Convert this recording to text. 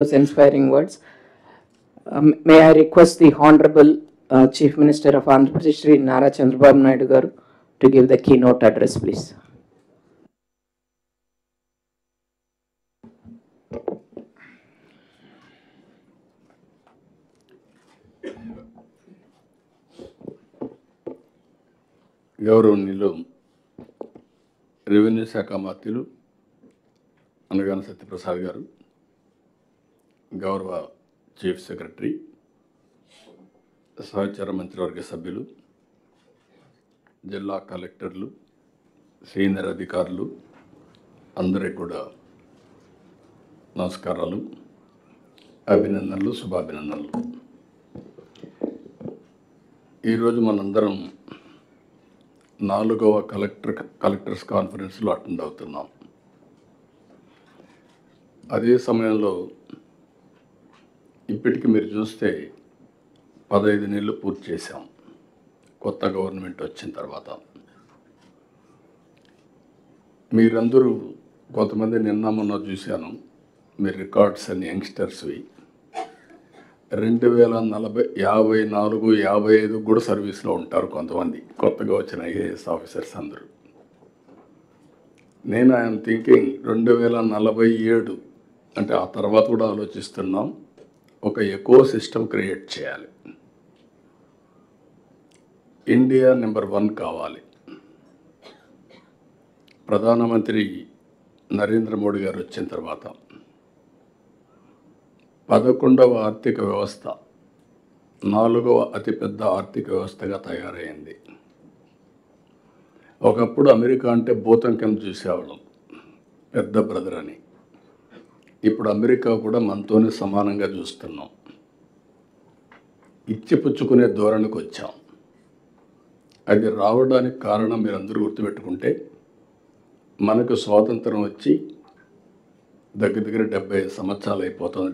those inspiring words. May I request the Honorable Chief Minister of Andhra Pradesh, Shri Nara Chandrababu Naidu garu, to give the keynote address, please. గౌరవనీయులు revenue శాఖ మంత్రులు అనగాన సత్యప్రసాద్ గారు, గౌరవ chief secretary, సహచార మంత్రివర్గ సభ్యులు, జిల్లా కలెక్టర్లు, సీనియర్ అధికారులు అందరికీ కూడా నమస్కారాలు, అభినందనలు, శుభాభినందనలు. ఈరోజు మనందరం 4వ కలెక్టర్స్ కాన్ఫరెన్స్లో అటెండ్ అవుతున్నాం. అదే సమయంలో ఇప్పటికి మీరు చూస్తే 15 నెలలు పూర్తి చేశాం కొత్త గవర్నమెంట్ వచ్చిన తర్వాత. మీరందరూ కొంతమంది నిన్న మొన్న చూశాను, మీ రికార్డ్స్ అన్ని యంగ్స్టర్స్వి 2040, 54, 55 కూడా సర్వీస్లో ఉంటారు కొంతమంది కొత్తగా వచ్చిన ఐఏఎస్ ఆఫీసర్స్ అందరూ. నేను ఐఎమ్ థింకింగ్ 2047 అంటే ఆ తర్వాత కూడా ఆలోచిస్తున్నాం, ఒక ఎకో సిస్టమ్ క్రియేట్ చేయాలి. ఇండియా నెంబర్ 1 కావాలి. ప్రధానమంత్రి నరేంద్ర మోడీ గారు వచ్చిన తర్వాత 11వ ఆర్థిక వ్యవస్థ 4వ అతిపెద్ద ఆర్థిక వ్యవస్థగా తయారైంది. ఒకప్పుడు అమెరికా అంటే భూతం కింద చూసేవాళ్ళం, పెద్ద బ్రదర్ అని. ఇప్పుడు అమెరికా కూడా మనతోనే సమానంగా చూస్తున్నాం. ఇచ్చిపుచ్చుకునే ధోరణికి వచ్చాం. అది రావడానికి కారణం మీరందరూ గుర్తుపెట్టుకుంటే, మనకు స్వాతంత్రం వచ్చి దగ్గర 75 సంవత్సరాలు అయిపోతుంది.